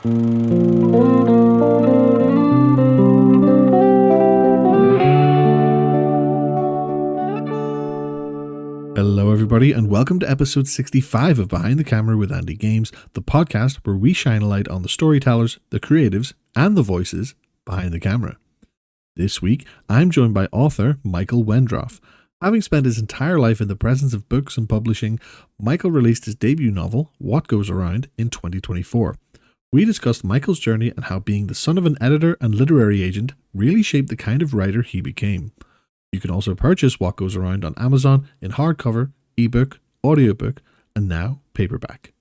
Hello, everybody, and welcome to episode 65 of Behind the Camera with Andy Games, the podcast where we shine a light on the storytellers, the creatives, and the voices behind the camera. This week, I'm joined by author Michael Wendroff. Having spent his entire life in the presence of books and publishing, Michael released his debut novel, What Goes Around, in 2024. We discussed Michael's journey and how being the son of an editor and literary agent really shaped the kind of writer he became. You can also purchase What Goes Around on Amazon in hardcover, ebook, audiobook, and now paperback.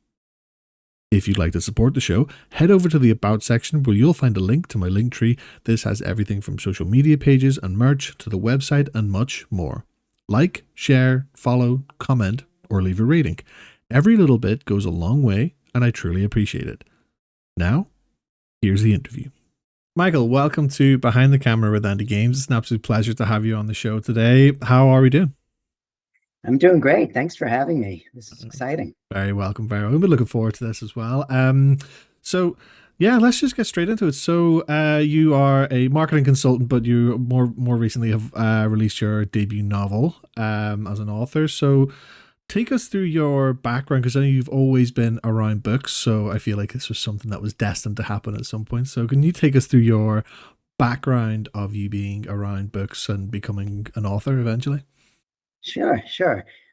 If you'd like to support the show, head over to the About section where you'll find a link to my Linktree. This has everything from social media pages and merch to the website and much more. Like, share, follow, comment, or leave a rating. Every little bit goes a long way, and I truly appreciate it. Now, here's the interview. Michael, welcome to Behind the Camera with Andy Games. It's an absolute pleasure to have you on the show today. How are we doing? I'm doing great. Thanks for having me. This is exciting. Very welcome. Very welcome. We're looking forward to this as well. So let's just get straight into it. So you are a marketing consultant, but you more recently have released your debut novel as an author. So take us through your background, because I know you've always been around books, so I feel like this was something that was destined to happen at some point. So can you take us through your background of you being around books and becoming an author eventually? Sure.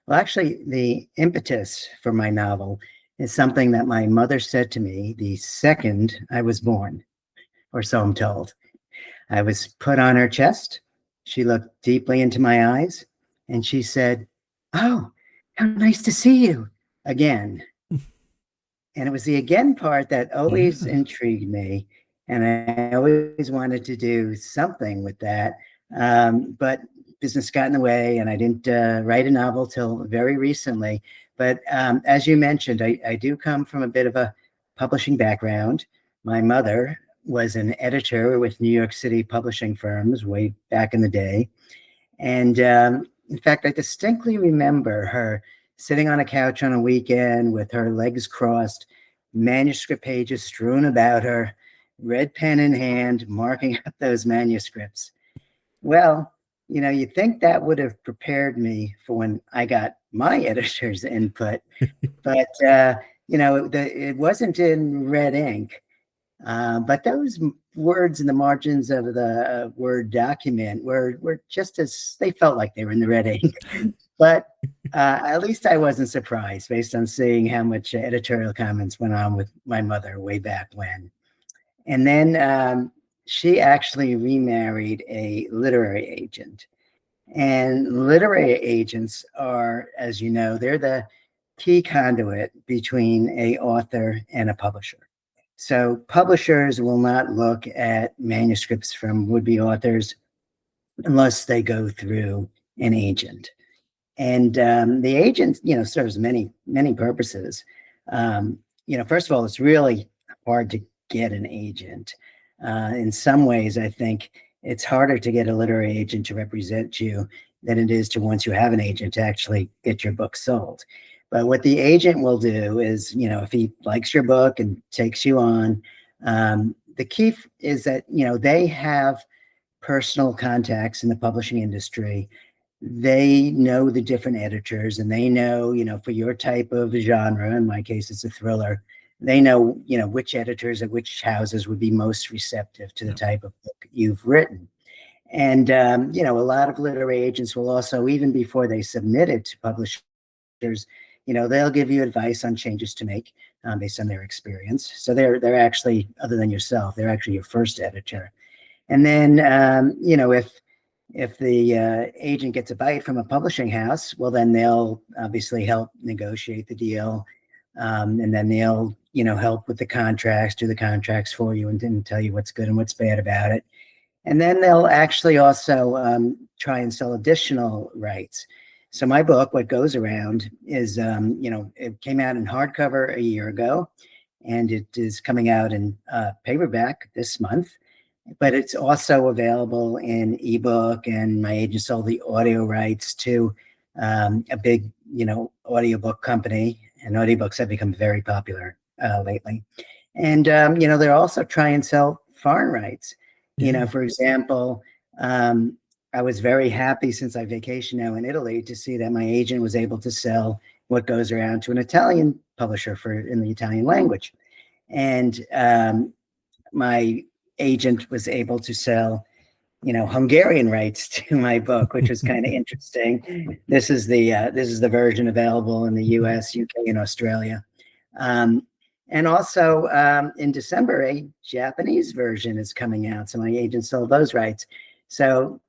Well, actually, the impetus for my novel is something that my mother said to me the second I was born, or so I'm told. I was put on her chest. She looked deeply into my eyes, and she said, "Oh, how nice to see you again." And it was the again part that always intrigued me. And I always wanted to do something with that. But business got in the way, and I didn't write a novel till very recently. But as you mentioned, I do come from a bit of a publishing background. My mother was an editor with New York City publishing firms way back in the day. And in fact, I distinctly remember her sitting on a couch on a weekend with her legs crossed, manuscript pages strewn about her, red pen in hand, marking up those manuscripts. Well, you think that would have prepared me for when I got my editor's input, but it wasn't in red ink. But those words in the margins of the Word document were just as they felt like they were in the red ink. But at least I wasn't surprised based on seeing how much editorial comments went on with my mother way back when. And then she actually remarried a literary agent. And literary agents are, as you know, they're the key conduit between an author and a publisher. So publishers will not look at manuscripts from would-be authors unless they go through an agent. And the agent, serves many, many purposes. First of all, it's really hard to get an agent. In some ways, I think it's harder to get a literary agent to represent you than it is to, once you have an agent, to actually get your book sold. But what the agent will do is, if he likes your book and takes you on, the key is that, they have personal contacts in the publishing industry. They know the different editors, and they know, for your type of genre, in my case, it's a thriller, they know, which editors at which houses would be most receptive to the type of book you've written. And, a lot of literary agents will also, even before they submit it to publishers, they'll give you advice on changes to make based on their experience. So they're actually, other than yourself, they're actually your first editor. And then, if the agent gets a bite from a publishing house, well, then they'll obviously help negotiate the deal. And then they'll, help with the contracts, do the contracts for you, and then tell you what's good and what's bad about it. And then they'll actually also try and sell additional rights. So my book, What Goes Around, is, it came out in hardcover a year ago, and it is coming out in paperback this month. But it's also available in ebook, and my agent sold the audio rights to a big, audiobook company, and audiobooks have become very popular lately. And they also try and sell foreign rights. Yeah. For example, um, I was very happy since I vacation now in Italy to see that my agent was able to sell What Goes Around to an Italian publisher in the Italian language. And my agent was able to sell Hungarian rights to my book, which was kind of interesting. This is the version available in the US, UK, and Australia. Um, and also in December, a Japanese version is coming out. So my agent sold those rights. So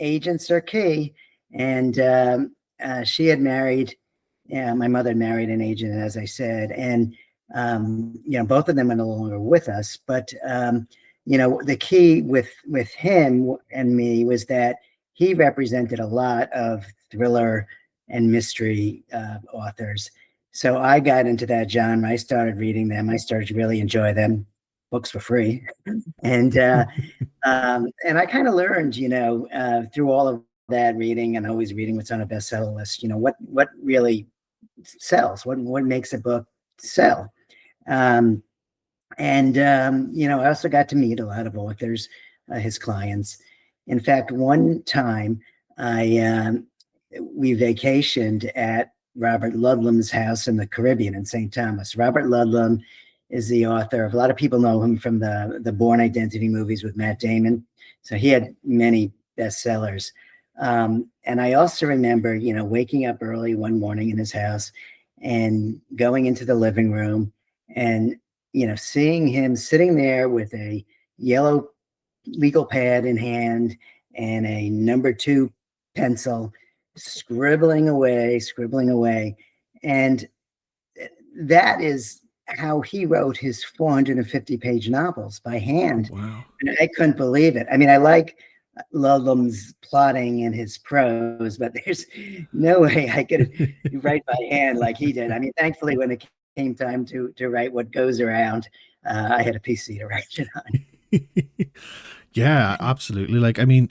agents are key. And she had married, yeah, my mother married an agent, as I said, and both of them are no longer with us. But the key with him and me was that he represented a lot of thriller and mystery authors. So I got into that genre. I started reading them. I started to really enjoy them. Books were free, and I kind of learned, through all of that reading and always reading what's on a bestseller list. What really sells, what makes a book sell. Um, I also got to meet a lot of authors, his clients. In fact, one time we vacationed at Robert Ludlum's house in the Caribbean in St. Thomas. Robert Ludlum is the author of, a lot of people know him from the Bourne Identity movies with Matt Damon. So he had many bestsellers. And I also remember, waking up early one morning in his house and going into the living room and, seeing him sitting there with a yellow legal pad in hand and a number 2 pencil, scribbling away. And that is how he wrote his 450-page novels by hand. Oh, wow. And I couldn't believe it. I mean, I like Ludlum's plotting and his prose, but there's no way I could write by hand like he did. I mean, thankfully, when it came time to write What Goes Around, I had a PC to write it on. Yeah, absolutely. Like, I mean,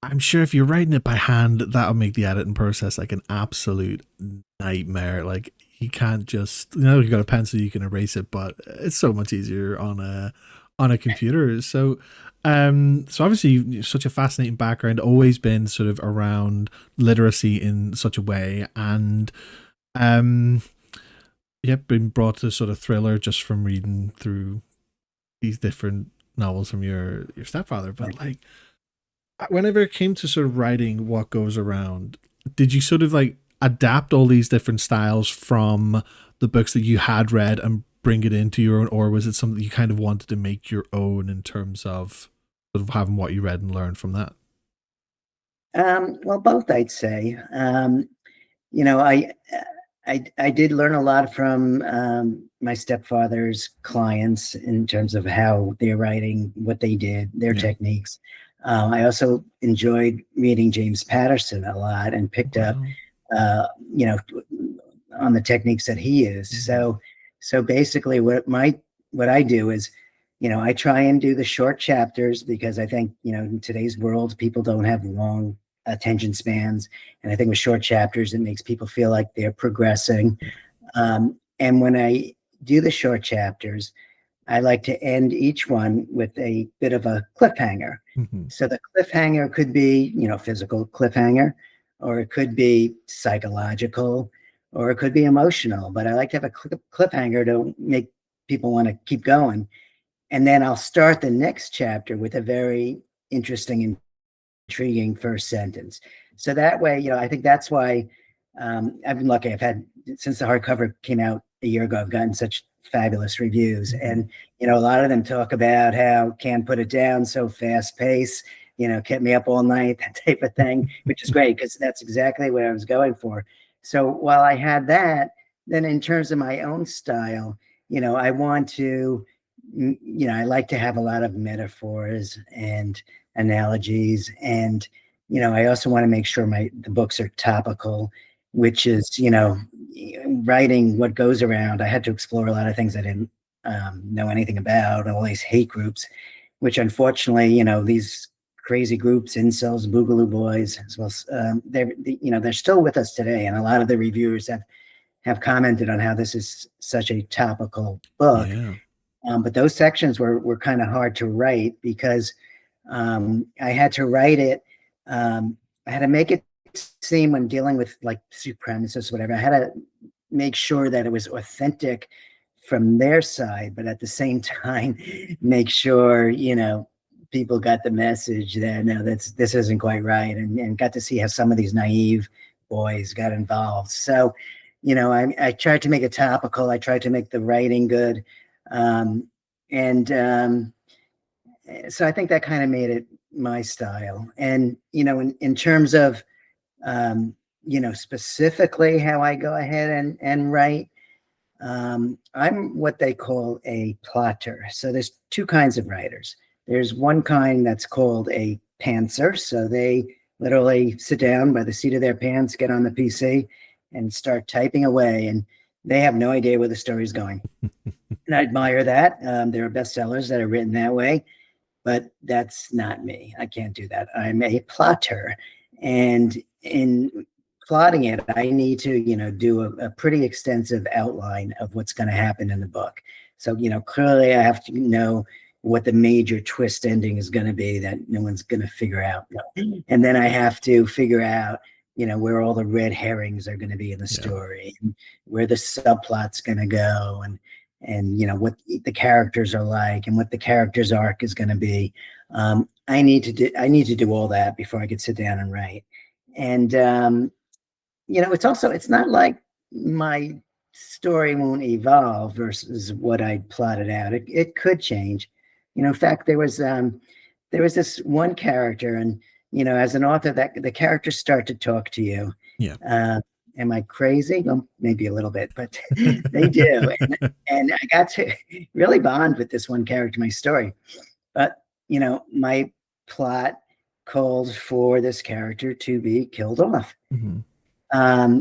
I'm sure if you're writing it by hand, that'll make the editing process like an absolute nightmare. Like, you can't just, you got a pencil, you can erase it, but it's so much easier on a computer. So obviously you've such a fascinating background, always been sort of around literacy in such a way, and been brought to sort of thriller just from reading through these different novels from your stepfather. But like, whenever it came to sort of writing What Goes Around, did you sort of like adapt all these different styles from the books that you had read and bring it into your own, or was it something you kind of wanted to make your own in terms of sort of having what you read and learned from that? Well, both, I'd say. I did learn a lot from my stepfather's clients in terms of how they're writing, what they did, their techniques. I also enjoyed reading James Patterson a lot and picked up, on the techniques that he used. So basically, what I do is, I try and do the short chapters because I think, in today's world, people don't have long attention spans. And I think with short chapters, it makes people feel like they're progressing. And when I do the short chapters, I like to end each one with a bit of a cliffhanger. Mm-hmm. So the cliffhanger could be, physical cliffhanger, or it could be psychological, or it could be emotional. But I like to have a cliffhanger to make people want to keep going. And then I'll start the next chapter with a very interesting, intriguing first sentence. So that way, I think that's why I've been lucky. I've had, since the hardcover came out a year ago, I've gotten such fabulous reviews. And, a lot of them talk about how Can't Put It Down, so fast paced, kept me up all night, that type of thing, which is great because that's exactly what I was going for. So while I had that, then in terms of my own style, I want to, I like to have a lot of metaphors and analogies. And, I also want to make sure the books are topical, which is, writing What Goes Around. I had to explore a lot of things I didn't know anything about, all these hate groups, which unfortunately, these crazy groups, incels, boogaloo boys, as well, they're still with us today. And a lot of the reviewers have commented on how this is such a topical book. Yeah. But those sections were kind of hard to write because I had to write it. I had to make it seem, when dealing with like supremacists, whatever, I had to make sure that it was authentic from their side, but at the same time, make sure, people got the message that no, this isn't quite right, and got to see how some of these naive boys got involved. So, I tried to make it topical. I tried to make the writing good. And So I think that kind of made it my style. And, in terms of, specifically how I go ahead and write, I'm what they call a plotter. So there's two kinds of writers. There's one kind that's called a pantser. So they literally sit down by the seat of their pants, get on the PC, and start typing away. And they have no idea where the story's going. And I admire that. There are bestsellers that are written that way, but that's not me. I can't do that. I'm a plotter. And in plotting it, I need to, do a pretty extensive outline of what's going to happen in the book. So, clearly I have to know what the major twist ending is going to be that no one's going to figure out. And then I have to figure out, where all the red herrings are going to be in the story, and where the subplot's going to go, and what the characters are like, and what the character's arc is going to be. I need to do all that before I could sit down and write. And it's not like my story won't evolve versus what I plotted out. It could change. In fact, there was this one character, and as an author, that the characters start to talk to you. Yeah. Am I crazy? Well, maybe a little bit, but they do. And I got to really bond with this one character in my story. But, my plot calls for this character to be killed off. Mm-hmm.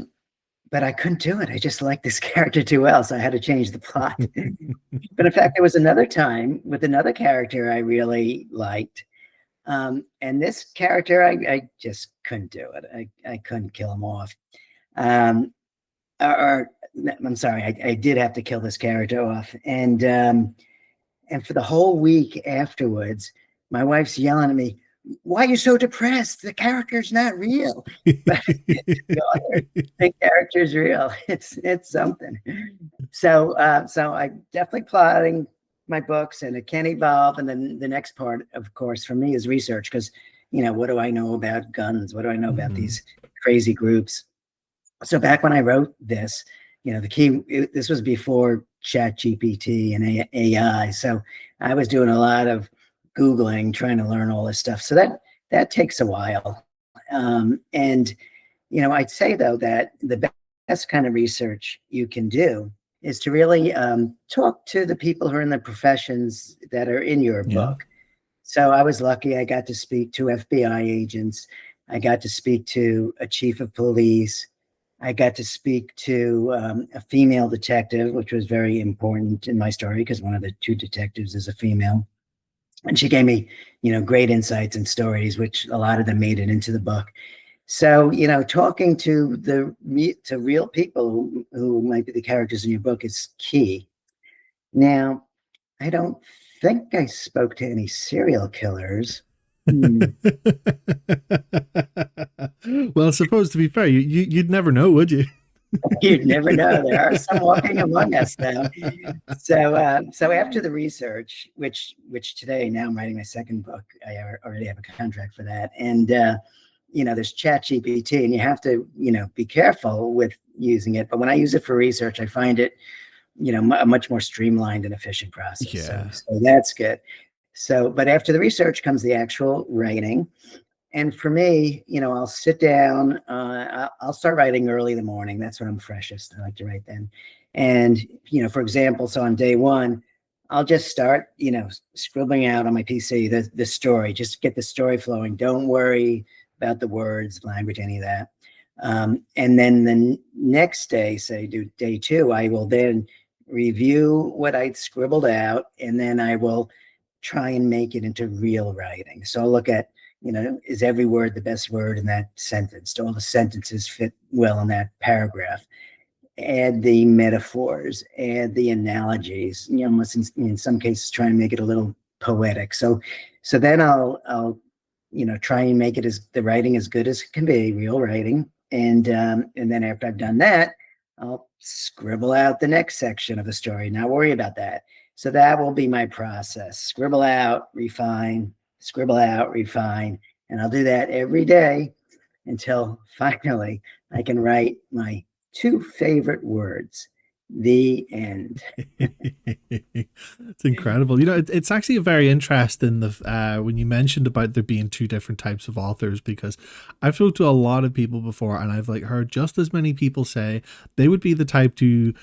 But I couldn't do it. I just liked this character too well, so I had to change the plot. But in fact, there was another time with another character I really liked. And this character, I just couldn't do it. I couldn't kill him off. I'm sorry, I did have to kill this character off. And for the whole week afterwards, my wife's yelling at me, "Why are you so depressed? The character's not real." But the character's real. It's something. So I'm definitely plotting my books, and it can evolve. And then the next part, of course, for me is research, because what do I know about guns? What do I know about these crazy groups? So back when I wrote this, this was before ChatGPT and AI. So I was doing a lot of Googling, trying to learn all this stuff. So that takes a while. And I'd say, though, that the best kind of research you can do is to really talk to the people who are in the professions that are in your book. So I was lucky. I got to speak to FBI agents. I got to speak to a chief of police. I got to speak to a female detective, which was very important in my story because one of the two detectives is a female. And she gave me, great insights and stories, which a lot of them made it into the book. So, talking to real people who might be the characters in your book is key. Now, I don't think I spoke to any serial killers. Well, suppose, to be fair, you'd never know, would you? You'd never know. There are some walking among us, though. So after the research, which today, now I'm writing my second book, I already have a contract for that. And, there's ChatGPT, and you have to, be careful with using it. But when I use it for research, I find it, a much more streamlined and efficient process. Yeah. So that's good. But after the research comes the actual writing. And for me, I'll sit down, I'll start writing early in the morning. That's when I'm freshest. I like to write then. And, for example, so on day one, I'll just start, scribbling out on my PC the story, just get the story flowing. Don't worry about the words, language, any of that. And then the next day, say day two, I will then review what I'd scribbled out, and then I will try and make it into real writing. So I'll look at, is every word the best word in that sentence? Do all the sentences fit well in that paragraph? add the metaphors, add the analogies, almost in some cases try and make it a little poetic. So then I'll try and make it as the writing as good as it can be, real writing. And then after I've done that, I'll scribble out the next section of the story. Not worry about that. So that will be my process. Scribble out, refine, scribble out, refine. And I'll do that every day until finally I can write my two favorite words, the end. It's incredible. It's actually very interesting when you mentioned about there being two different types of authors, because I've talked to a lot of people before, and I've heard just as many people say they would be the type to,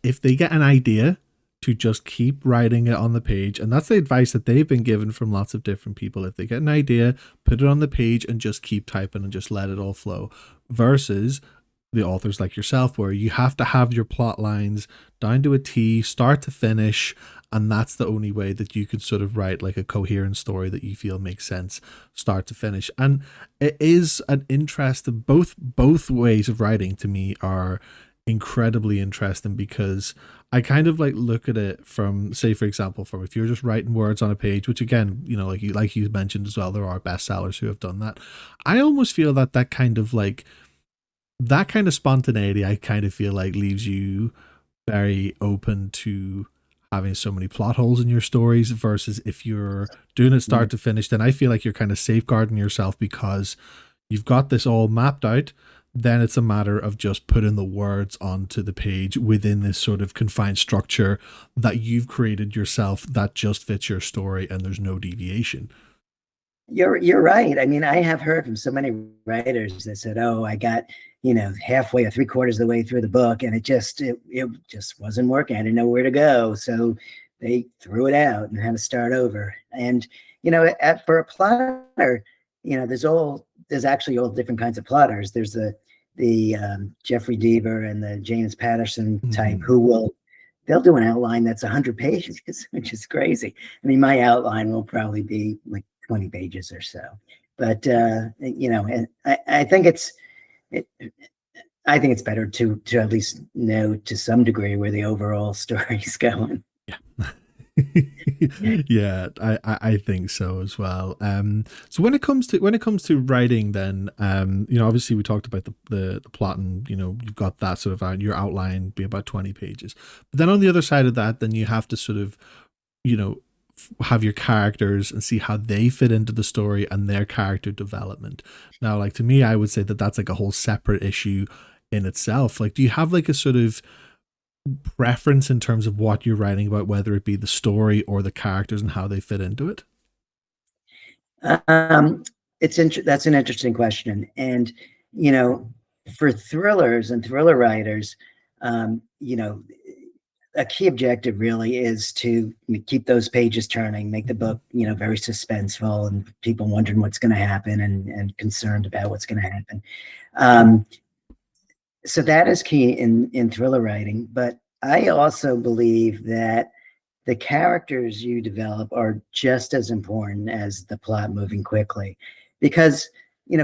if they get an idea, to just keep writing it on the page. And that's the advice that they've been given from lots of different people. If they get an idea, put it on the page and just keep typing and just let it all flow, versus the authors like yourself, where you have to have your plot lines down to a T, start to finish, and that's the only way that you can sort of write a coherent story that you feel makes sense start to finish. And it is an interesting, both ways of writing to me are incredibly interesting, because I kind of look at it from, say, for example, from if you're just writing words on a page, which again, like you mentioned as well, there are bestsellers who have done that. I almost feel that kind of that kind of spontaneity, I kind of feel leaves you very open to having so many plot holes in your stories, versus if you're doing it start to finish, then I feel like you're kind of safeguarding yourself because you've got this all mapped out. Then it's a matter of just putting the words onto the page within this sort of confined structure that you've created yourself that just fits your story, and there's no deviation. You're right. I mean, I have heard from so many writers that said, "Oh, I got halfway or 3/4 of the way through the book, and it just wasn't working. I didn't know where to go, so they threw it out and had to start over." And for a plotter, there's actually all different kinds of plotters. There's the Jeffrey Deaver and the James Patterson type who they'll do an outline that's 100 pages, which is crazy. I mean, my outline will probably be 20 pages or so, but and I think I think it's better to at least know to some degree where the overall story is going. Yeah. Yeah, I think so as well. So when it comes to writing, then obviously we talked about the plot, and you've got that sort of your outline be about 20 pages, but then on the other side of that, then you have to sort of have your characters and see how they fit into the story and their character development. Now, to me, I would say that that's a whole separate issue in itself. Do you have a sort of preference in terms of what you're writing about, whether it be the story or the characters and how they fit into it? That's an interesting question. And for thrillers and thriller writers, a key objective really is to keep those pages turning, make the book, very suspenseful, and people wondering what's going to happen and concerned about what's going to happen. So that is key in thriller writing. But I also believe that the characters you develop are just as important as the plot moving quickly, because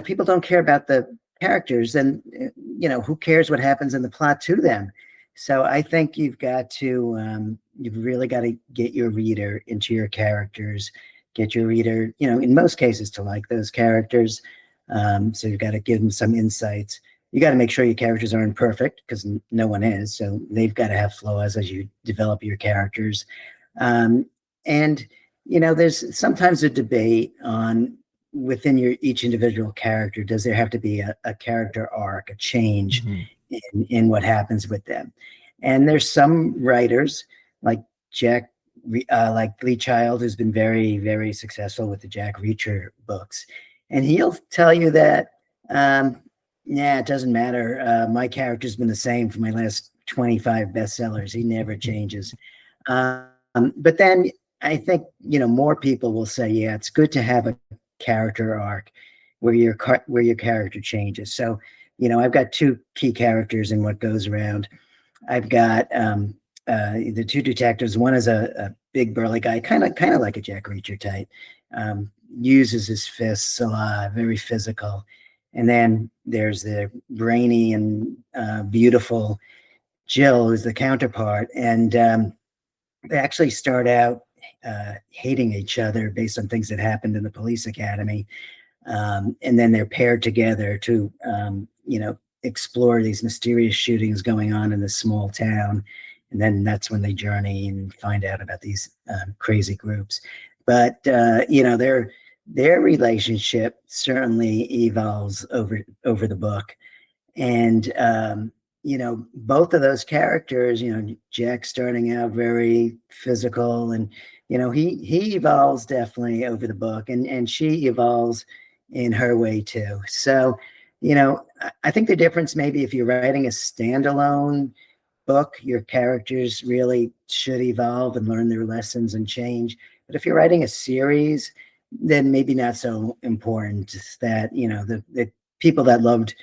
people don't care about the characters, and who cares what happens in the plot to them. So I think you've really got to get your reader into your characters, get your reader, in most cases, to like those characters. So you've got to give them some insights. You got to make sure your characters aren't perfect, because no one is. So they've got to have flaws as you develop your characters. And there's sometimes a debate on within each individual character, does there have to be a character arc, a change in what happens with them? And there's some writers like Lee Child, who's been very, very successful with the Jack Reacher books, and he'll tell you that it doesn't matter. My character's been the same for my last 25 bestsellers. He never changes. But then I think more people will say, yeah, it's good to have a character arc where your character changes. So I've got two key characters in what goes around. I've got the two detectives. One is a big burly guy, kind of like a Jack Reacher type, uses his fists a lot, very physical. And then there's the brainy and beautiful Jill is the counterpart, and they actually start out hating each other based on things that happened in the police academy, and then they're paired together to explore these mysterious shootings going on in this small town, and then that's when they journey and find out about these crazy groups. But their relationship certainly evolves over the book, and both of those characters, Jack starting out very physical, and he evolves definitely over the book, and she evolves in her way too. So I think the difference, maybe if you're writing a standalone book, your characters really should evolve and learn their lessons and change. But if you're writing a series, then maybe not so important. That the people that loved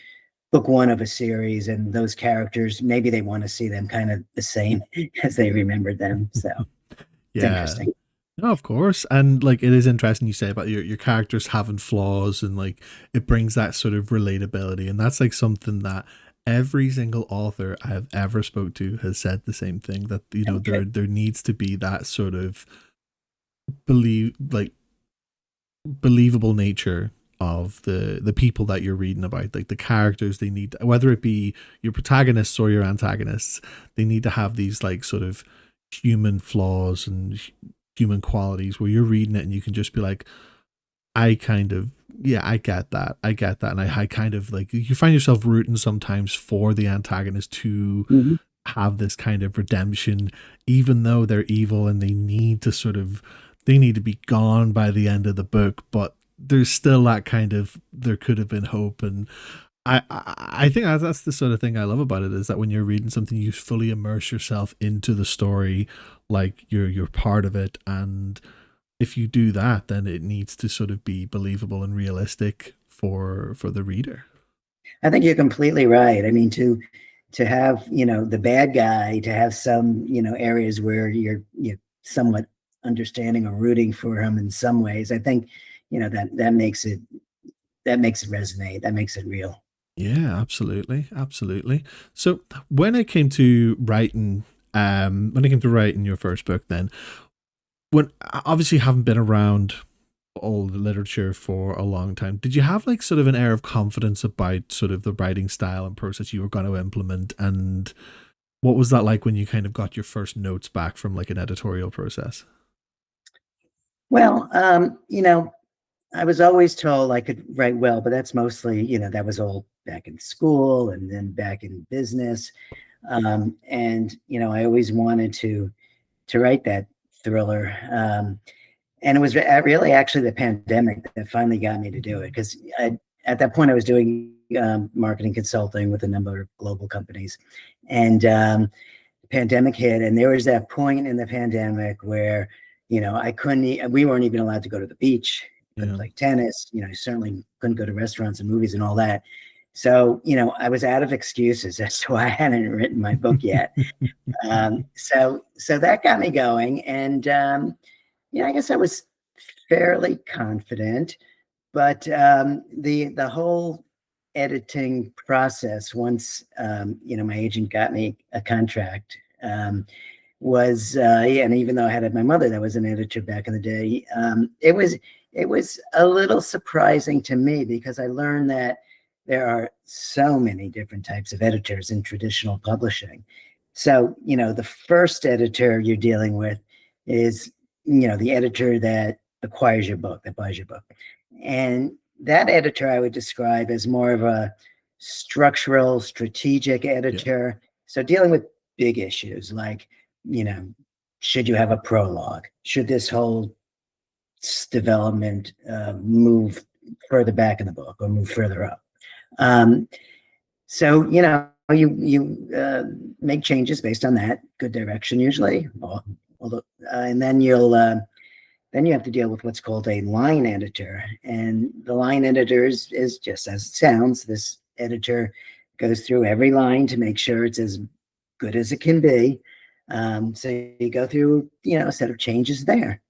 book one of a series and those characters, maybe they want to see them kind of the same as they remembered them. So it's Yeah. interesting. No, of course. And like it is interesting you say about your characters having flaws, and like it brings that sort of relatability, and that's like something that every single author I have ever spoke to has said the same thing, that Okay. there needs to be that sort of believe like believable nature of the people that you're reading about. Like the characters, they need, whether it be your protagonists or your antagonists, they need to have these like sort of human flaws and human qualities where you're reading it and you can just be like, I kind of, yeah, I get that, and I kind of like, you find yourself rooting sometimes for the antagonist to Mhm. have this kind of redemption, even though they're evil and they need to sort of, they need to be gone by the end of the book, but there's still that kind of, there could have been hope. And I think that's the sort of thing I love about it, is that when you're reading something, you fully immerse yourself into the story, like you're part of it. And if you do that, then it needs to sort of be believable and realistic for the reader. I think you're completely right. I mean, to have the bad guy, to have some areas where you're somewhat understanding or rooting for him in some ways. I think that makes it resonate. That makes it real. Yeah, absolutely, absolutely. So when it came to writing your first book, then, when obviously you haven't been around all the literature for a long time, did you have like sort of an air of confidence about sort of the writing style and process you were going to implement? And what was that like when you kind of got your first notes back from like an editorial process? Well, I was always told I could write well, but that's mostly, that was all back in school and then back in business. And I always wanted to write that thriller. And it was really actually the pandemic that finally got me to do it, because at that point I was doing marketing consulting with a number of global companies, and the pandemic hit, and there was that point in the pandemic where I couldn't. We weren't even allowed to go to the beach, couldn't Yeah. play tennis. Certainly couldn't go to restaurants and movies and all that. So I was out of excuses as to why I hadn't written my book yet. So that got me going, and I guess I was fairly confident, but the whole editing process, once my agent got me a contract, was yeah, and even though I had my mother that was an editor back in the day, it was a little surprising to me, because I learned that there are so many different types of editors in traditional publishing. So the first editor you're dealing with is the editor that acquires your book, that buys your book, and that editor I would describe as more of a structural, strategic Yeah. editor. So dealing with big issues like, you know, should you have a prologue? Should this whole development move further back in the book or move further up? Um, so you make changes based on that good direction usually, and then you have to deal with what's called a line editor. And the line editor is just as it sounds. This editor goes through every line to make sure it's as good as it can be. So you go through, a set of changes there.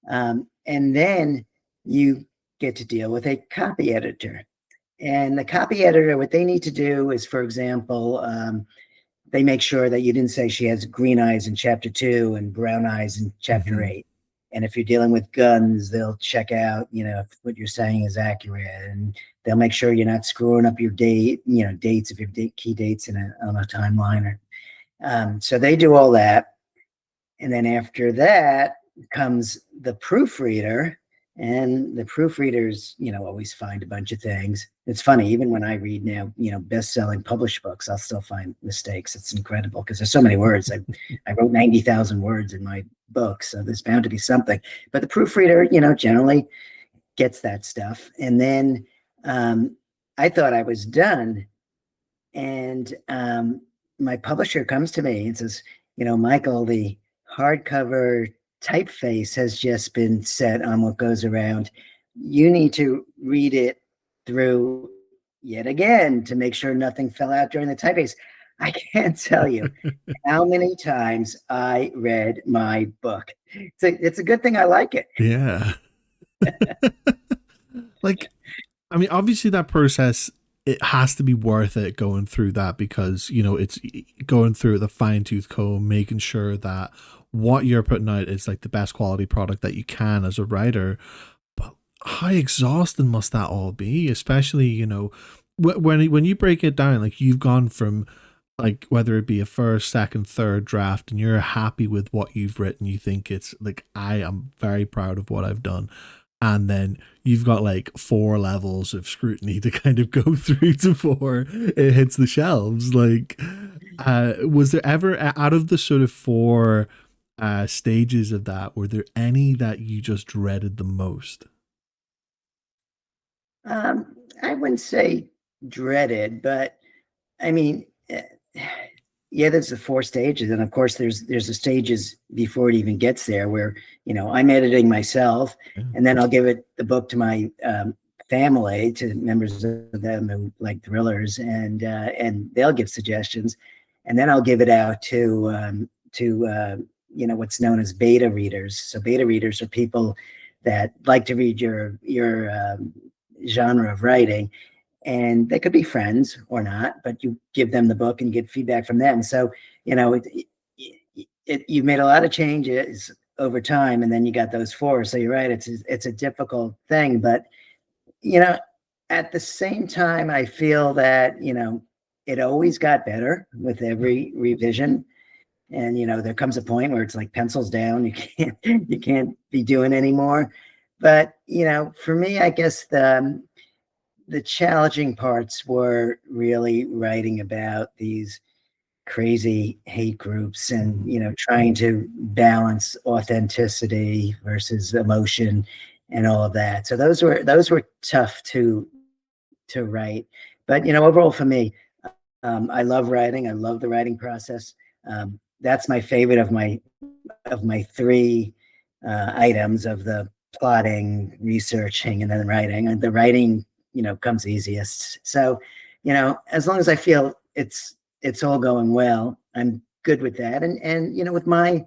And then you get to deal with a copy editor. And the copy editor, what they need to do is, for example, they make sure that you didn't say she has green eyes in chapter 2 and brown eyes in chapter Hmm. 8. And if you're dealing with guns, they'll check out, if what you're saying is accurate, and they'll make sure you're not screwing up your dates, if you have key dates on a timeline. So they do all that. And then after that comes the proofreader, and the proofreaders, always find a bunch of things. It's funny, even when I read now, best-selling published books, I'll still find mistakes. It's incredible because there's so many words. I wrote 90,000 words in my book, so there's bound to be something. But the proofreader, generally gets that stuff. And then I thought I was done, and my publisher comes to me and says, Michael, the hardcover typeface has just been set on what goes around. You need to read it through yet again to make sure nothing fell out during the typeface. I can't tell you how many times I read my book. It's a good thing I like it. Yeah. Like, I mean, obviously that process, it has to be worth it going through that, because it's going through the fine tooth comb, making sure that what you're putting out is like the best quality product that you can as a writer. But how exhausting must that all be, especially when you break it down, like you've gone from, like, whether it be a first, second, third draft, and you're happy with what you've written, you think it's like, I am very proud of what I've done, and then you've got like 4 levels of scrutiny to kind of go through before it hits the shelves. Like, was there ever, out of the sort of 4 stages of that, were there any that you just dreaded the most? I wouldn't say dreaded, but I mean, yeah, there's the 4 stages, and of course, there's the stages before it even gets there, where I'm editing myself, Yeah. and then I'll give the book to my family, to members of them who like thrillers, and they'll give suggestions, and then I'll give it out to what's known as beta readers. So beta readers are people that like to read your genre of writing, and they could be friends or not, but you give them the book and get feedback from them. So, you've made a lot of changes over time, and then you got those 4. So you're right. It's a difficult thing, but, you know, at the same time, I feel that, it always got better with every revision. And, there comes a point where it's like pencils down. You can't be doing anymore. But, for me, I guess the challenging parts were really writing about these crazy hate groups, and Mhm. trying to balance authenticity versus emotion and all of that. So those were tough to write. But overall for me, I love writing. I love the writing process. That's my favorite of my 3 items of the plotting, researching, and then writing. And the writing, comes easiest. So, as long as I feel it's all going well, I'm good with that. And with my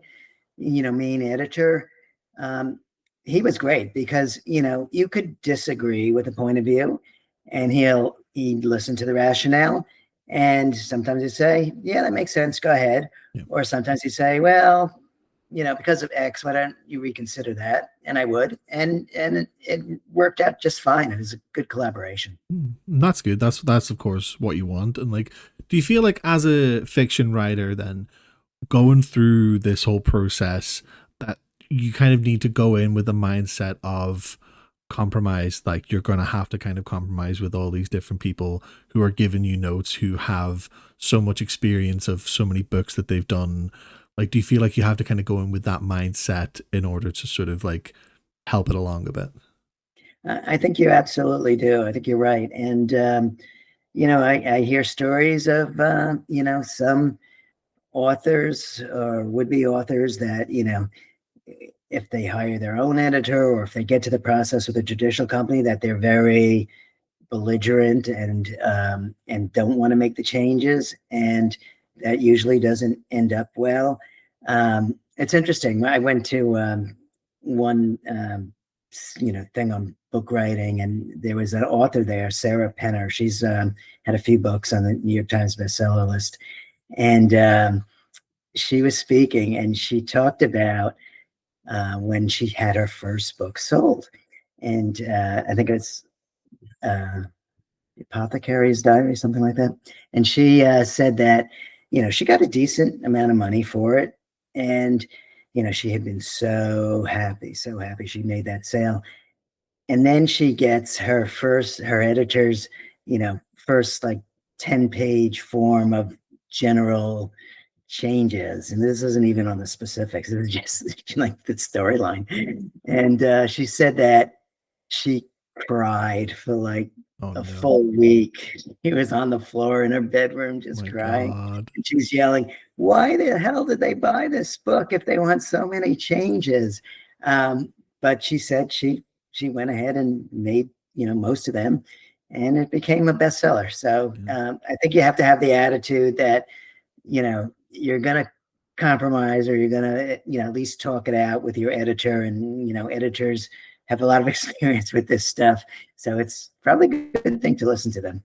main editor, um, he was great, because you could disagree with a point of view, and he'd listen to the rationale, and sometimes he'd say, yeah, that makes sense, go ahead. Yeah. Or sometimes he'd say, well, because of X, why don't you reconsider that? And I would, and it worked out just fine. It was a good collaboration. That's good. That's of course what you want. And like, do you feel like as a fiction writer, then going through this whole process, that you kind of need to go in with the mindset of compromise? Like, you're going to have to kind of compromise with all these different people who are giving you notes, who have so much experience of so many books that they've done. Like, do you feel like you have to kind of go in with that mindset in order to sort of like help it along a bit? I think you absolutely do. I think you're right. And, I hear stories of, some authors or would-be authors that, if they hire their own editor, or if they get to the process with a traditional company, that they're very belligerent and don't want to make the changes, and that usually doesn't end up well. It's interesting. I went to one thing on book writing, and there was an author there, Sarah Penner. She's had a few books on the New York Times bestseller list, And she was speaking, and she talked about when she had her first book sold. And I think it's uh, Apothecary's Diary, something like that. And she said that, she got a decent amount of money for it. And, she had been so happy she made that sale. And then she gets her editor's, first like 10-page form of general changes. And this isn't even on the specifics. It was just like the storyline. And she said that she cried for like Oh a no. full week. He was on the floor in her bedroom Oh just my crying. God. And she's yelling, "Why the hell did they buy this book if they want so many changes?" Um, but she said she went ahead and made, most of them, and it became a bestseller. So Yeah. I think you have to have the attitude that, you're going to compromise, or you're going to, at least talk it out with your editor. And, editors have a lot of experience with this stuff. So it's probably a good thing to listen to them.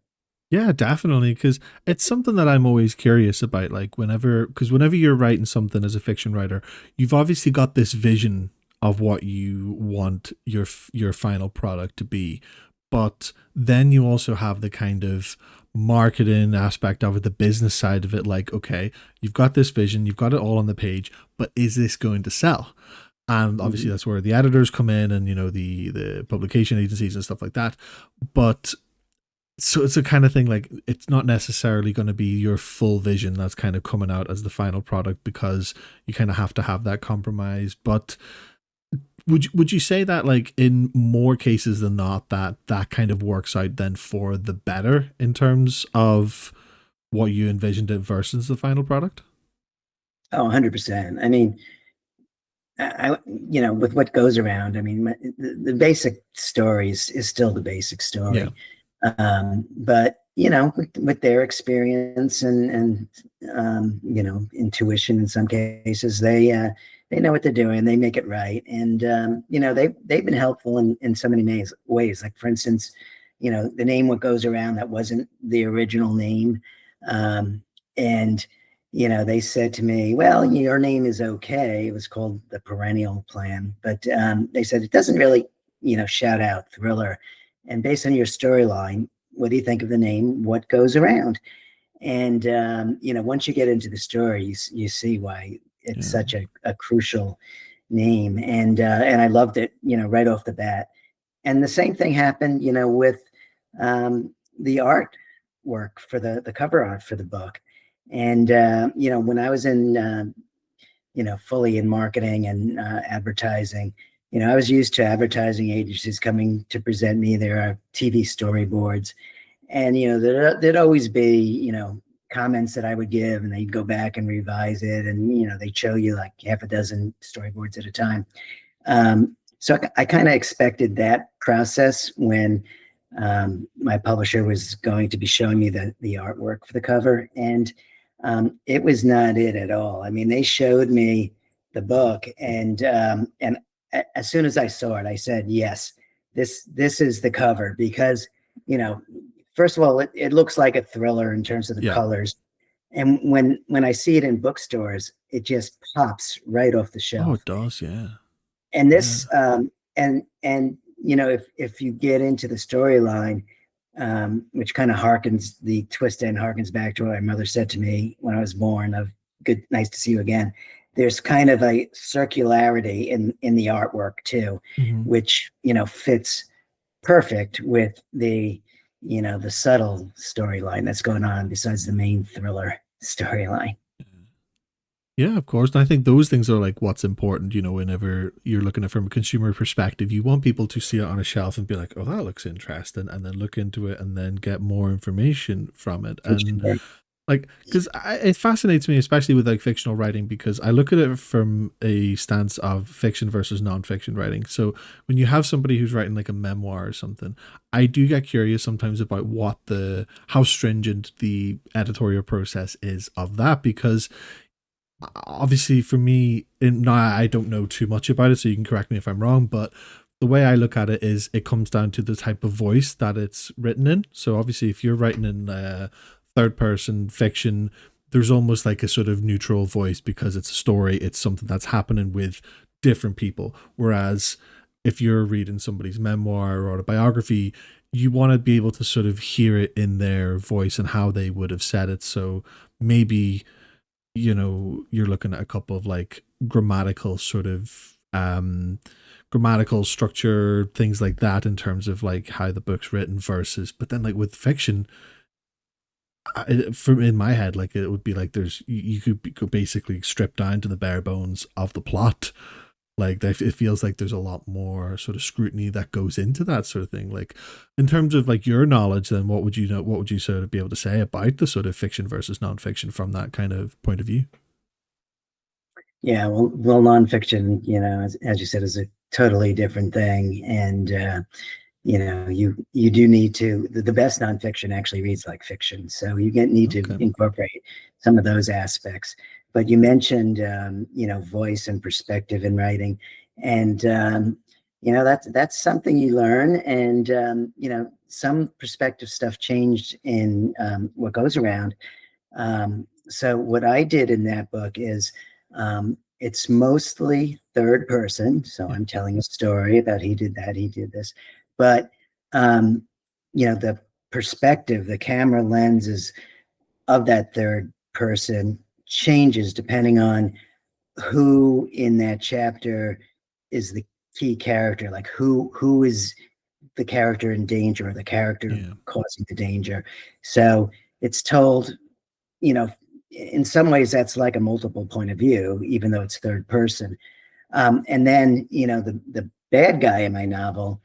Yeah, definitely. Because it's something that I'm always curious about. Like, whenever you're writing something as a fiction writer, you've obviously got this vision of what you want your final product to be. But then you also have the kind of marketing aspect of it, the business side of it. Like, okay, you've got this vision, you've got it all on the page, but is this going to sell? And obviously Mhm. that's where the editors come in, and the publication agencies and stuff like that. But so it's a kind of thing, like, it's not necessarily going to be your full vision that's kind of coming out as the final product, because you kind of have to have that compromise. But would you say that, like, in more cases than not, that kind of works out then for the better in terms of what you envisioned it versus the final product? Oh, 100%. I mean, with what goes around, I mean, the basic story is still the basic Yeah. story. But with their experience and intuition, in some cases, they know what they're doing. They make it right. And they've been helpful in so many ways. Like, for instance, the name "What Goes Around," that wasn't the original name. And they said to me, "Well, your name is okay." It was called The Perennial Plan, but they said it doesn't really, shout out thriller. And based on your storyline, what do you think of the name "What Goes Around"? And once you get into the story, you see why it's Yeah. such a crucial name. And I loved it, right off the bat. And the same thing happened, with the art work for the cover art for the book. And when I was in fully in marketing and advertising. I was used to advertising agencies coming to present me their TV storyboards. And, there'd always be, comments that I would give, and they'd go back and revise it. And, they'd show you like half a dozen storyboards at a time. So I kind of expected that process when my publisher was going to be showing me the artwork for the cover. And it was not it at all. I mean, they showed me the book, and as soon as I saw it, I said, "Yes, this is the cover." Because, you know, first of all, it looks like a thriller in terms of the Yeah. colors, and when I see it in bookstores, it just pops right off the Oh, shelf. it does. Yeah. And Yeah. this, and if you get into the storyline, which kind of harkens the twist and harkens back to what my mother said to me when I was born of "good, nice to see you again." There's kind of a circularity in the artwork too, Hmm. which fits perfect with the subtle storyline that's going on besides the main thriller storyline. Yeah, of course. And I think those things are like what's important, whenever you're looking at it from a consumer perspective. You want people to see it on a shelf and be like, oh, that looks interesting, and then look into it and then get more information from it. For And sure. like, because it fascinates me, especially with like fictional writing, because I look at it from a stance of fiction versus nonfiction writing. So when you have somebody who's writing like a memoir or something, I do get curious sometimes about how stringent the editorial process is of that, because obviously for me, now I don't know too much about it, so you can correct me if I'm wrong, but the way I look at it is it comes down to the type of voice that it's written in. So obviously if you're writing in third person fiction, there's almost like a sort of neutral voice because it's a story, it's something that's happening with different people. Whereas if you're reading somebody's memoir or autobiography, you want to be able to sort of hear it in their voice and how they would have said it. So maybe, you're looking at a couple of like grammatical structure, things like that, in terms of like how the book's written versus, but then like with fiction, from in my head, like it would be like you could basically strip down to the bare bones of the plot. Like it feels like there's a lot more sort of scrutiny that goes into that sort of thing. Like in terms of like your knowledge, then what would you know? What would you sort of be able to say about the sort of fiction versus nonfiction from that kind of point of view? Yeah, well, nonfiction, as you said, is a totally different thing, and you do need to. The best nonfiction actually reads like fiction, so you need to Okay. incorporate some of those aspects. But you mentioned, voice and perspective in writing, and that's something you learn, and some perspective stuff changed in what goes around. So what I did in that book is it's mostly third person. So Yeah. I'm telling a story about he did that, he did this. But um, the perspective, the camera lenses of that third person changes depending on who in that chapter is the key character, like who is the character in danger or the character Yeah. causing the danger. So it's told, you know, in some ways that's like a multiple point of view, even though it's third person. And then, the bad guy in my novel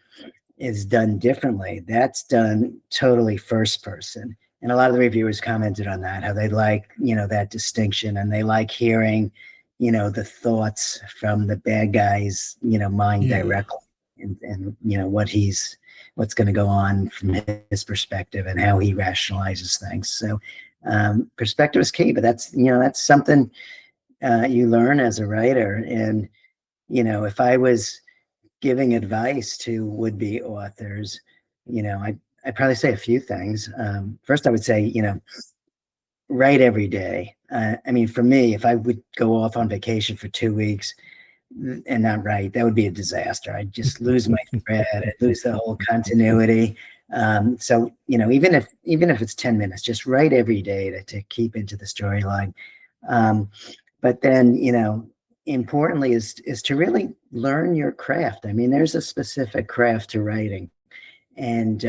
is done differently. That's done totally first person. And a lot of the reviewers commented on that, how they like, that distinction, and they like hearing, the thoughts from the bad guy's, mind Yeah. directly, and what's going to go on from his perspective and how he rationalizes things. So perspective is key, but that's something you learn as a writer. And, if I was giving advice to would-be authors, I'd probably say a few things. First, I would say, write every day. I mean, for me, if I would go off on vacation for 2 weeks and not write, that would be a disaster. I'd just lose my thread. I'd lose the whole continuity. So, even if it's 10 minutes, just write every day to keep into the storyline. But then, importantly is to really learn your craft. I mean, there's a specific craft to writing, and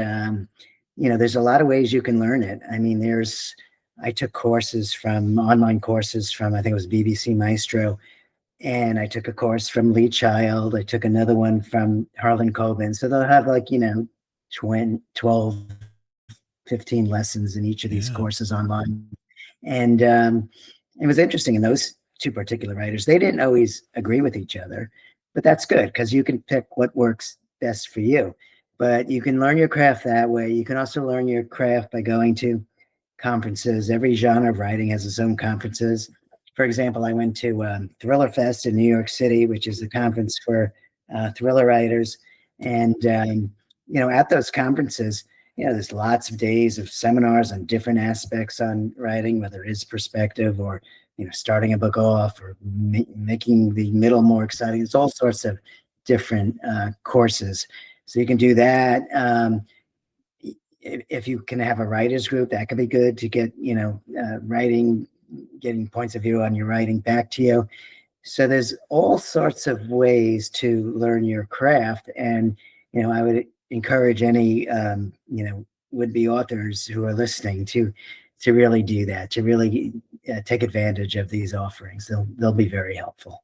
there's a lot of ways you can learn it. I mean, I took online courses from, I think it was BBC Maestro, and I took a course from Lee Child. I took another one from Harlan Coben. So they'll have like 20, 12, 15 lessons in each of these Yeah. courses online. And it was interesting. And those two particular writers, they didn't always agree with each other, but that's good because you can pick what works best for you. But you can learn your craft that way. You can also learn your craft by going to conferences. Every genre of writing has its own conferences. For example, I went to Thriller Fest in New York City, which is the conference for thriller writers. And, at those conferences, there's lots of days of seminars on different aspects on writing, whether it is perspective or, starting a book off or making the middle more exciting. There's all sorts of different courses. So you can do that. If you can have a writers group, that could be good to get, writing, getting points of view on your writing back to you. So there's all sorts of ways to learn your craft. And, I would encourage any, would-be authors who are listening to really do that, to really take advantage of these offerings. They'll be very helpful.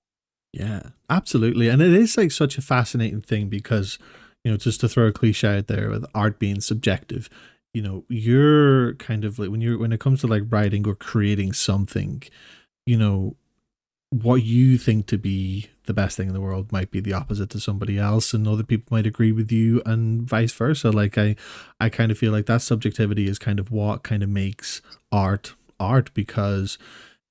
Yeah, absolutely. And it is like such a fascinating thing because, just to throw a cliche out there with art being subjective, you're kind of like when it comes to like writing or creating something, you know, what you think to be the best thing in the world might be the opposite to somebody else, and other people might agree with you and vice versa. Like I kind of feel like that subjectivity is kind of what kind of makes art because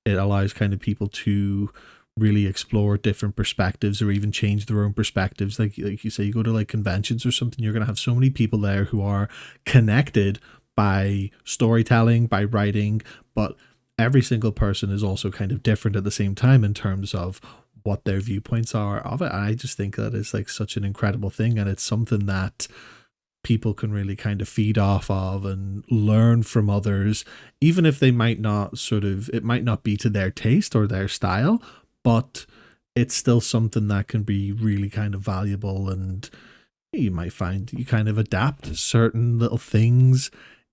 it allows kind of people to really explore different perspectives or even change their own perspectives. Like you say, you go to like conventions or something, you're going to have so many people there who are connected by storytelling, by writing, but every single person is also kind of different at the same time in terms of what their viewpoints are of it. And I just think that is like such an incredible thing, and it's something that people can really kind of feed off of and learn from others, even if they might not it might not be to their taste or their style, but it's still something that can be really kind of valuable. And you might find you kind of adapt certain little things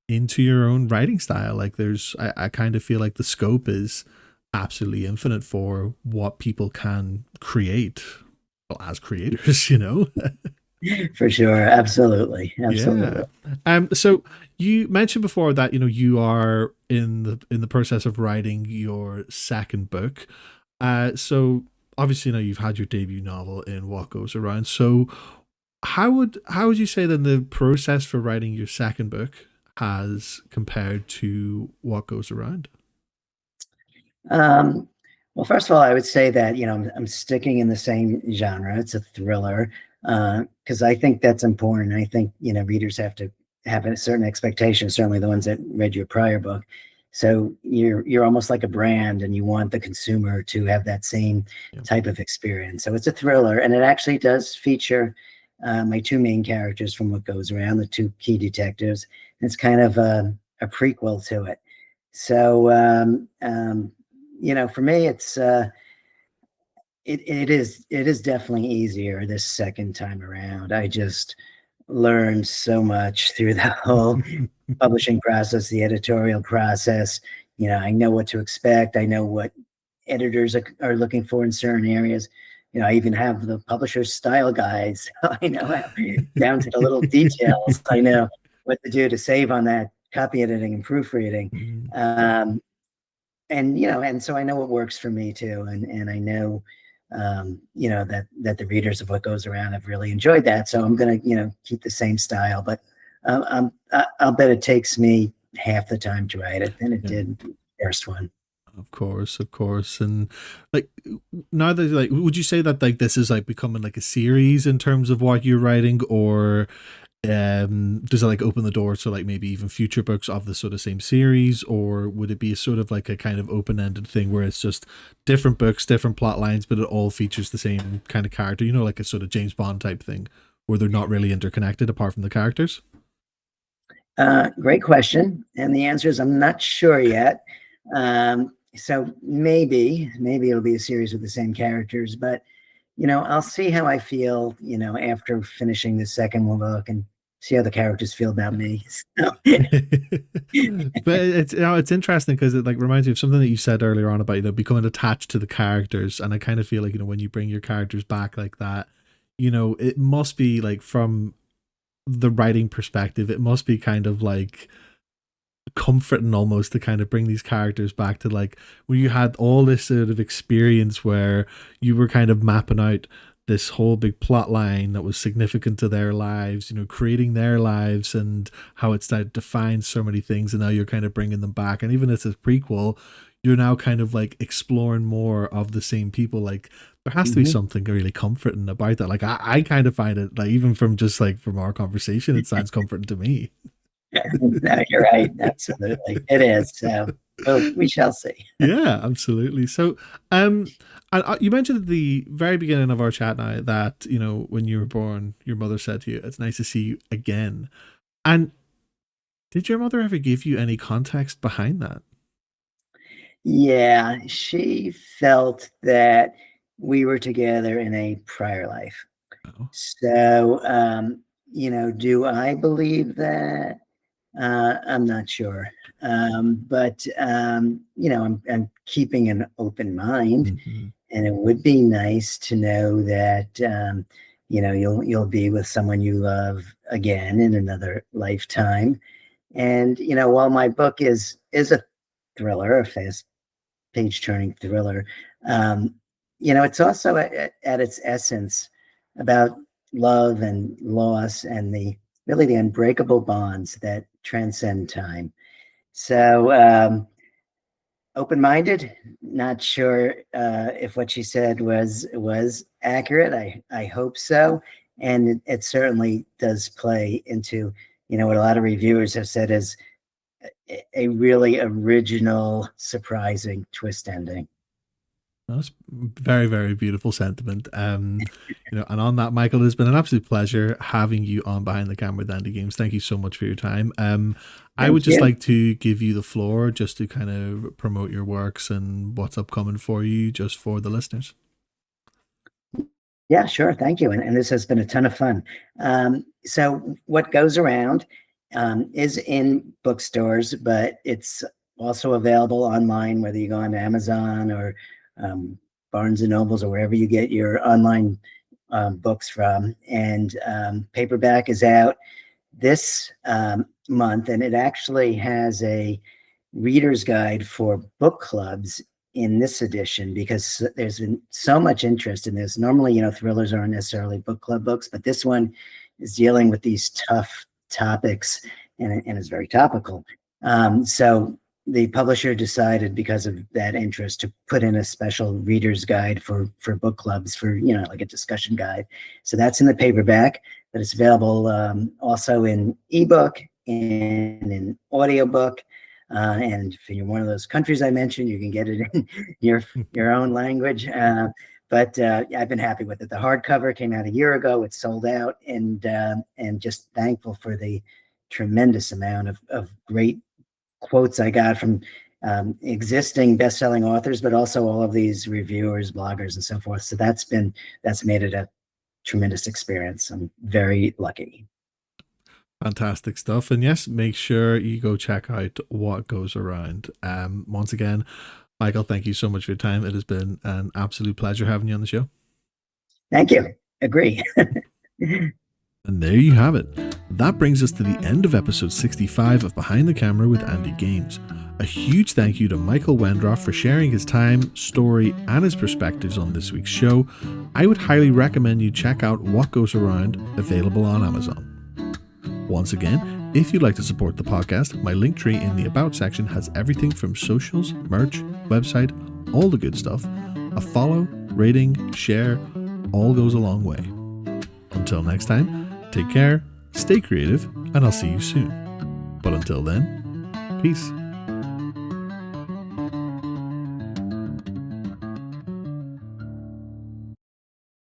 into your own writing style. Like I kind of feel like the scope is absolutely infinite for what people can create, well, as creators, you know. For sure. Absolutely. Yeah. Absolutely. So you mentioned before that, you know, you are in the process of writing your second book. So obviously, you know, you've had your debut novel in What Goes Around. So how would you say then the process for writing your second book has compared to What Goes Around? Um, well, first of all, I would say that, I'm sticking in the same genre. It's a thriller, because I think that's important. I think, readers have to have a certain expectation, certainly the ones that read your prior book. So you're almost like a brand, and you want the consumer to have that same Yeah. type of experience. So it's a thriller, and it actually does feature my two main characters from What Goes Around, the two key detectives. It's kind of a prequel to it. So for me, it is definitely easier this second time around. I just learned so much through the whole publishing process, the editorial process. I know what to expect. I know what editors are looking for in certain areas. I even have the publisher's style guides. I know down to the little details. I know what to do to save on that copy editing and proofreading. Mm, And so I know what works for me too, and I know that the readers of What Goes Around have really enjoyed that. So I'm gonna keep the same style, but I'll bet it takes me half the time to write it than it yeah. did the first one. Of course. And like now that like would you say that like this is like becoming like a series in terms of what you're writing, or does it like open the door to like maybe even future books of the sort of same series, or would it be sort of like a kind of open-ended thing where it's just different books, different plot lines, but it all features the same kind of character, you know, like a sort of James Bond type thing where they're not really interconnected apart from the characters? Great question, and the answer is I'm not sure yet. So maybe it'll be a series with the same characters, but I'll see how I feel, after finishing the second book and see how the characters feel about me. So, But it's, you know, it's interesting because it like reminds me of something that you said earlier on about, you know, becoming attached to the characters. And I kind of feel like, you know, when you bring your characters back like that, you know, it must be like from the writing perspective, it must be kind of like comforting almost to kind of bring these characters back to like where you had all this sort of experience where you were kind of mapping out this whole big plot line that was significant to their lives, you know, creating their lives and how it's that defines so many things, and now you're kind of bringing them back. And even as a prequel, you're now kind of like exploring more of the same people. Like there has to be mhm. something really comforting about that. Like I kind of find it like even from just like from our conversation, it sounds comforting to me. No, you're right. Absolutely, it is. So, well, we shall see. Yeah, absolutely. So, and you mentioned at the very beginning of our chat now that, you know, when you were born, your mother said to you, "It's nice to see you again." And did your mother ever give you any context behind that? Yeah, she felt that we were together in a prior life. Oh. So, do I believe that? I'm not sure. But I'm keeping an open mind, Hmm. and it would be nice to know that, you'll be with someone you love again in another lifetime. And, while my book is a thriller, a fast page turning thriller. Um, it's also at its essence about love and loss and the really the unbreakable bonds that transcend time. So open minded, not sure if what she said was accurate. I hope so, and it certainly does play into what a lot of reviewers have said is a really original, surprising twist ending. That's very, very beautiful sentiment. And on that, Michael, it's been an absolute pleasure having you on Behind the Camera with Andy Games. Thank you so much for your time. I would Thank just you. like to give you the floor just to kind of promote your works and what's upcoming for you, just for the listeners. Yeah, sure. Thank you. And this has been a ton of fun. So what goes around is in bookstores, but it's also available online, whether you go on Amazon or Barnes and Nobles or wherever you get your online books from. And paperback is out this month, and it actually has a reader's guide for book clubs in this edition because there's been so much interest in this. Normally, thrillers aren't necessarily book club books, but this one is dealing with these tough topics and is very topical. So the publisher decided, because of that interest, to put in a special reader's guide for book clubs, for like a discussion guide. So that's in the paperback, but it's available also in ebook and in audiobook. And if you're one of those countries I mentioned, you can get it in your own language. But I've been happy with it. The hardcover came out a year ago. It's sold out, and just thankful for the tremendous amount of great quotes I got from existing best-selling authors, but also all of these reviewers, bloggers, and so forth. So that's made it a tremendous experience. I'm very lucky. Fantastic stuff. And yes, make sure you go check out What Goes Around. Once again, Michael, thank you so much for your time. It has been an absolute pleasure having you on the show. Thank you. Agree. And there you have it. That brings us to the end of episode 65 of Behind the Camera with Andy Games. A huge thank you to Michael Wendroff for sharing his time, story, and his perspectives on this week's show. I would highly recommend you check out What Goes Around, available on Amazon. Once again, if you'd like to support the podcast, my link tree in the About section has everything from socials, merch, website, all the good stuff. A follow, rating, share, all goes a long way. Until next time, take care, stay creative, and I'll see you soon. But until then, peace.